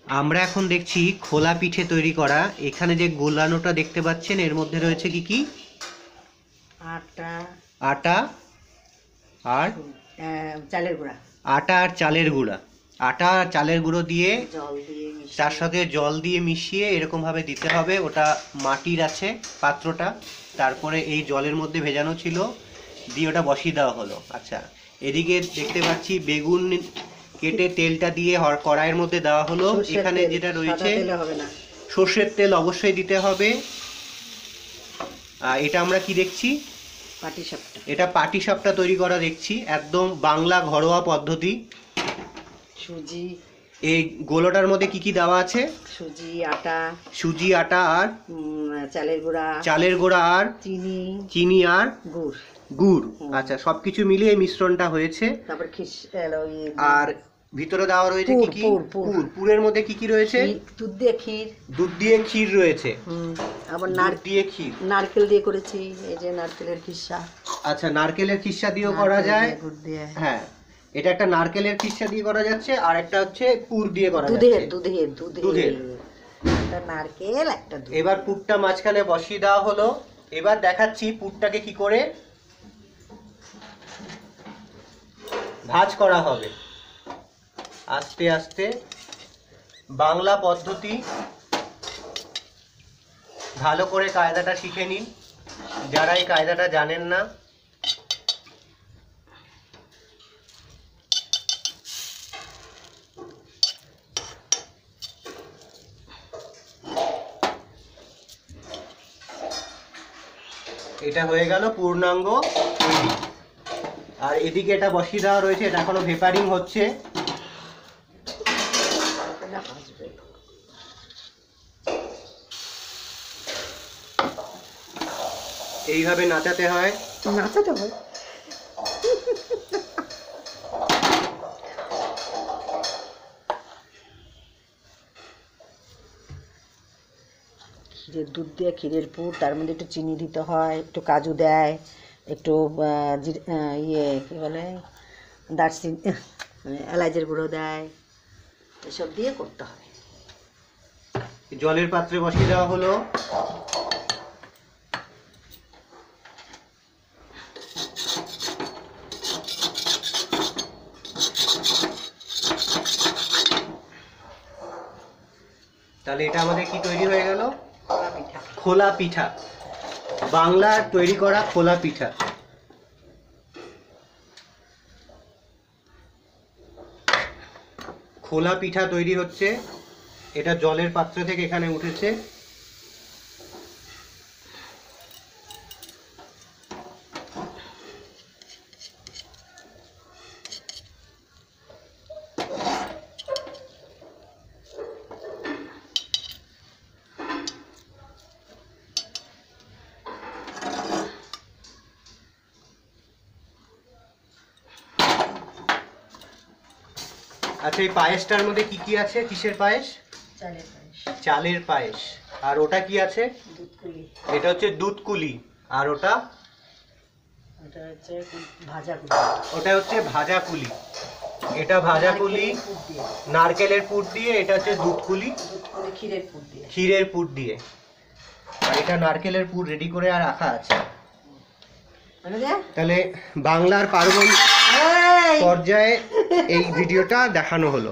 আমরা এখন দেখছি খোলা পিঠে তৈরি করা। এখানে যে গোলানোটা দেখতে পাচ্ছেন এর মধ্যে রয়েছে কি কি? আটা, আটা আর চালের গুঁড়া, আটা আর চালের গুঁড়া। আটা আর চালের গুঁড়ো দিয়ে জল দিয়ে তার সাথে জল দিয়ে মিশিয়ে এরকম ভাবে দিতে হবে। ওটা মাটির আছে পাত্রটা, তারপরে এই জলের মধ্যে ভেজানো ছিল, দিয়ে ওটা বসিয়ে দেওয়া হলো। আচ্ছা, এদিকে দেখতে পাচ্ছি বেগুন কেটে তেলটা দিয়ে কড়াইয়ের মধ্যে দেওয়া হলো। এখানে যেটা রয়েছে সর্ষের তেল অবশ্যই দিতে হবে। এটা আমরা কি দেখছি? পাটিসাপটা। এটা পাটিসাপটা তৈরি করা দেখছি, একদম বাংলা ঘরোয়া পদ্ধতি। সুজি, এই গোলোটার মধ্যে কি কি দেওয়া আছে? সুজি, আটা, সুজি, আটা আর চালের গুঁড়া আর চিনি আর গুড়। গুড়। আচ্ছা, সবকিছু মিলিয়ে এই মিশ্রণটা হয়েছে। তারপর আর ভিতরে দেওয়া রয়েছে কি কি? পুর। পুরের মধ্যে কি কি রয়েছে? দুধ দিয়ে ক্ষীর রয়েছে। আবার দিয়ে ক্ষীর, নারকেল দিয়ে করেছি, এই যে নারকেলের খিসা। আচ্ছা, নারকেলের খিসা দিয়েও করা যায়। হ্যাঁ, এটা একটা নারকেলের খিসা দিয়ে করা যাচ্ছে, আর একটা হচ্ছে পুর দিয়ে করা যাচ্ছে। দুধের একটা নারকেল, একটা দুধ। এবার পুরটা মাঝখানে বসিয়ে দেওয়া হলো। এবার দেখাচ্ছি পুরটাকে কি করে ভাঁজ করা হবে। আস্তে আস্তে বাংলা পদ্ধতি, ভালো করে কায়দাটা শিখে নিন যারা এই কায়দাটা জানেন না। এটা হয়ে গেল পূর্ণাঙ্গ তৈরি। আর এদিকে এটা বসিয়ে দেওয়া রয়েছে, এটা এখনো ভেপারিং হচ্ছে। এইভাবে নাচাতে হয়। ক্ষীরের দুধ দিয়ে ক্ষীরের পুর, তার মধ্যে একটু চিনি দিতে হয়, একটু কাজু দেয়, একটু কি বলে দারচিনি, এলাচের গুঁড়ো দেয়, এসব দিয়ে করতে হবে। জলের পাত্রে বসিয়ে দেওয়া হলো। তাহলে এটা আমাদের কি তৈরি হয়ে গেল? খোলা পিঠা, বাংলার তৈরি করা খোলা পিঠা। খোলা পিঠা তৈরি হচ্ছে। এটা জলের পাত্র থেকে এখানে উঠেছে। আচ্ছা, এই পায়েসটার মধ্যে কি কি আছে? কিসের পায়েস? চালের পায়েস। আর ওটা কি আছে? এটা হচ্ছে দুধকুলি। আর ওটা ওটা হচ্ছে ভাজা কুলি। এটা ভাজা কুলি নারকেলের পুর দিয়ে, এটা হচ্ছে দুধকুলি ক্ষীরের পুর দিয়ে। আর এটা নারকেলের পুর রেডি করে আর রাখা আছে। তাহলে বাংলার পার্বণ পর্যায়ে এই ভিডিওটা দেখানো হলো।